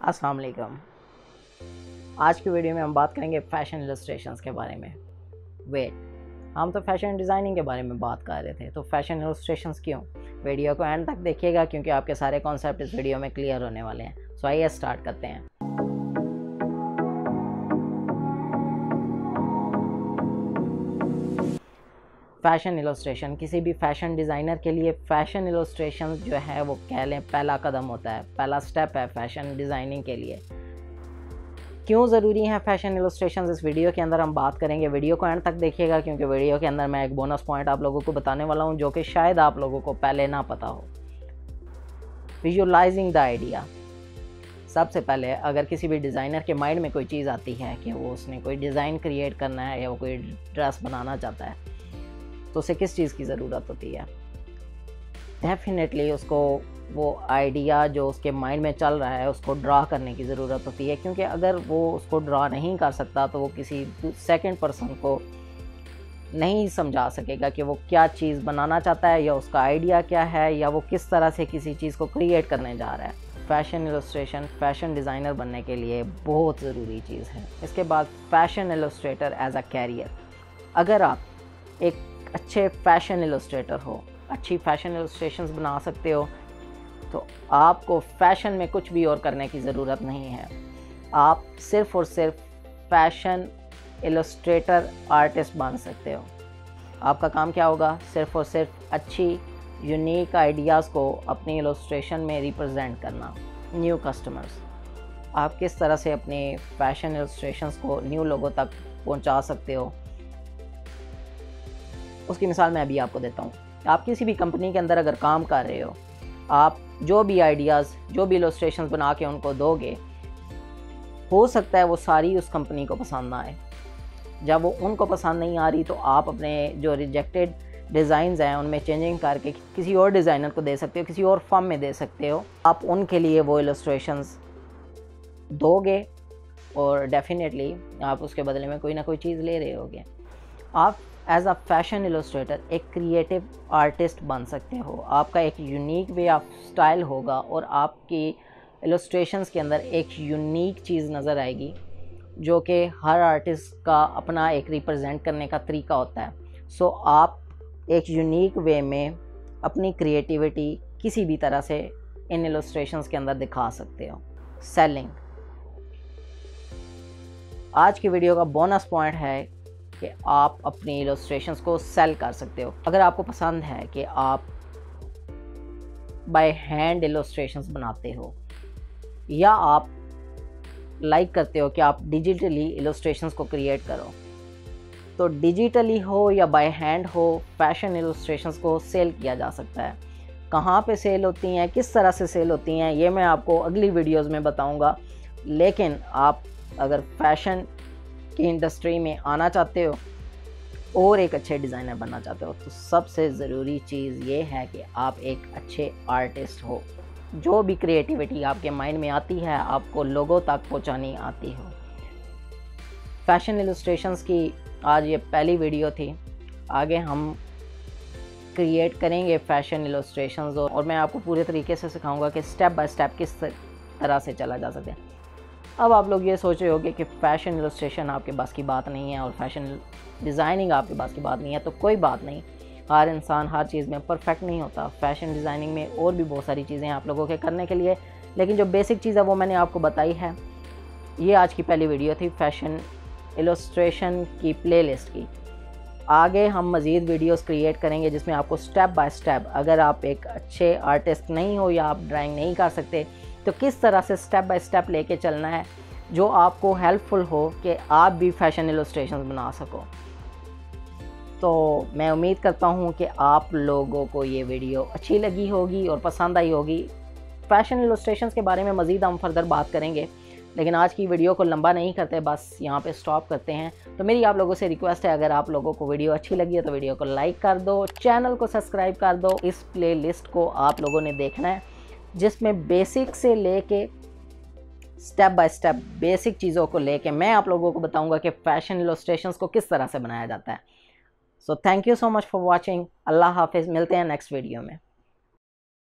अस्सलाम वालेकुम। आज की वीडियो में हम बात करेंगे फ़ैशन इलस्ट्रेशंस के बारे में। हम तो फ़ैशन डिज़ाइनिंग के बारे में बात कर रहे थे, तो फ़ैशन इलस्ट्रेशंस क्यों? वीडियो को एंड तक देखिएगा क्योंकि आपके सारे कॉन्सेप्ट इस वीडियो में क्लियर होने वाले हैं। सो आइए स्टार्ट करते हैं। फ़ैशन इलस्ट्रेशन किसी भी फ़ैशन डिज़ाइनर के लिए फ़ैशन इलस्ट्रेशन जो है वो कह लें पहला कदम होता है, पहला स्टेप है फ़ैशन डिज़ाइनिंग के लिए। क्यों ज़रूरी है फ़ैशन इलस्ट्रेशंस, इस वीडियो के अंदर हम बात करेंगे। वीडियो को एंड तक देखिएगा क्योंकि वीडियो के अंदर मैं एक बोनस पॉइंट आप लोगों को बताने वाला हूँ जो कि शायद आप लोगों को पहले ना पता हो। Visualising the idea. सबसे पहले अगर किसी भी डिज़ाइनर के माइंड में कोई चीज़ आती है कि वो उसने कोई डिज़ाइन क्रिएट करना है या वो कोई ड्रेस बनाना चाहता है, तो उसे किस चीज़ की ज़रूरत होती है? डेफिनेटली उसको वो आइडिया जो उसके माइंड में चल रहा है उसको ड्रा करने की ज़रूरत होती है, क्योंकि अगर वो उसको ड्रा नहीं कर सकता तो वो किसी सेकंड पर्सन को नहीं समझा सकेगा कि वो क्या चीज़ बनाना चाहता है या उसका आइडिया क्या है या वो किस तरह से किसी चीज़ को क्रिएट करने जा रहा है। फ़ैशन इलस्ट्रेशन फ़ैशन डिज़ाइनर बनने के लिए बहुत ज़रूरी चीज़ है। इसके बाद fashion illustrator as a career. अगर आप एक अच्छे फ़ैशन इलस्ट्रेटर हो, अच्छी फ़ैशन इलस्ट्रेशंस बना सकते हो, तो आपको फ़ैशन में कुछ भी और करने की ज़रूरत नहीं है। आप सिर्फ़ और सिर्फ फ़ैशन इलस्ट्रेटर आर्टिस्ट बन सकते हो। आपका काम क्या होगा? सिर्फ़ और सिर्फ अच्छी यूनिक आइडियाज़ को अपनी इलस्ट्रेशन में रिप्रेजेंट करना। New customers. आप किस तरह से अपने फ़ैशन इलस्ट्रेशंस को न्यू लोगों तक पहुंचा सकते हो, उसकी मिसाल मैं अभी आपको देता हूँ। आप किसी भी कंपनी के अंदर अगर काम कर रहे हो, आप जो भी आइडियाज़ जो भी इलस्ट्रेशंस बना के उनको दोगे, हो सकता है वो सारी उस कंपनी को पसंद ना आए। जब वो उनको पसंद नहीं आ रही तो आप अपने जो रिजेक्टेड डिज़ाइंस हैं उनमें चेंजिंग करके किसी और डिज़ाइनर को दे सकते हो, किसी और फर्म में दे सकते हो। आप उनके लिए वो इलस्ट्रेशंस दोगे और डेफिनेटली आप उसके बदले में कोई ना कोई चीज़ ले रहे होगे। आप एज अ फ़ैशन इलस्ट्रेटर एक क्रिएटिव आर्टिस्ट बन सकते हो। आपका एक यूनिक वे ऑफ स्टाइल होगा और आपकी इलस्ट्रेशंस के अंदर एक यूनिक चीज़ नज़र आएगी जो कि हर आर्टिस्ट का अपना एक रिप्रेजेंट करने का तरीका होता है। सो आप एक यूनिक वे में अपनी क्रिएटिविटी किसी भी तरह से इन इलस्ट्रेशंस के अंदर दिखा सकते हो। सेलिंग। आज की वीडियो का बोनस पॉइंट है कि आप अपनी इलस्ट्रेशंस को सेल कर सकते हो। अगर आपको पसंद है कि आप बाय हैंड इलस्ट्रेशंस बनाते हो या आप लाइक करते हो कि आप डिजिटली इलस्ट्रेशंस को क्रिएट करो, तो डिजिटली हो या बाय हैंड हो, फ़ैशन इलस्ट्रेशंस को सेल किया जा सकता है। कहाँ पे सेल होती हैं, किस तरह से सेल होती हैं, ये मैं आपको अगली वीडियोस में बताऊंगा। लेकिन आप अगर फ़ैशन की इंडस्ट्री में आना चाहते हो और एक अच्छे डिज़ाइनर बनना चाहते हो, तो सबसे ज़रूरी चीज़ ये है कि आप एक अच्छे आर्टिस्ट हो। जो भी क्रिएटिविटी आपके माइंड में आती है आपको लोगों तक पहुंचानी आती हो। फ़ैशन इलस्ट्रेशंस की आज ये पहली वीडियो थी। आगे हम क्रिएट करेंगे फ़ैशन इलस्ट्रेशंस और मैं आपको पूरे तरीके से सिखाऊंगा कि स्टेप बाय स्टेप किस तरह से चला जा सकता है। अब आप लोग ये सोच रहे होगे कि फ़ैशन इलस्ट्रेशन आपके बस की बात नहीं है और फ़ैशन डिज़ाइनिंग आपके बस की बात नहीं है, तो कोई बात नहीं। हर इंसान हर चीज़ में परफेक्ट नहीं होता। फ़ैशन डिज़ाइनिंग में और भी बहुत सारी चीज़ें हैं आप लोगों के करने के लिए, लेकिन जो बेसिक चीज़ है वो मैंने आपको बताई है। ये आज की पहली वीडियो थी फ़ैशन इलस्ट्रेशन की प्लेलिस्ट की। आगे हम मज़ीद वीडियोस क्रिएट करेंगे जिसमें आपको स्टेप बाय स्टेप, अगर आप एक अच्छे आर्टिस्ट नहीं हो या आप ड्राइंग नहीं कर सकते, तो किस तरह से स्टेप बाय स्टेप लेके चलना है जो आपको हेल्पफुल हो कि आप भी फ़ैशन इलस्ट्रेशंस बना सको। तो मैं उम्मीद करता हूँ कि आप लोगों को ये वीडियो अच्छी लगी होगी और पसंद आई होगी। फ़ैशन इलस्ट्रेशंस के बारे में मज़ीद हम फर्दर बात करेंगे, लेकिन आज की वीडियो को लंबा नहीं करते, बस यहाँ पे स्टॉप करते हैं। तो मेरी आप लोगों से रिक्वेस्ट है, अगर आप लोगों को वीडियो अच्छी लगी है तो वीडियो को लाइक कर दो, चैनल को सब्सक्राइब कर दो। इस प्लेलिस्ट को आप लोगों ने देखना है जिसमें बेसिक से लेके स्टेप बाय स्टेप बेसिक चीज़ों को लेके मैं आप लोगों को बताऊंगा कि फ़ैशन इलस्ट्रेशंस को किस तरह से बनाया जाता है। So thank you so much for watching. अल्लाह हाफिज़। मिलते हैं नेक्स्ट वीडियो में।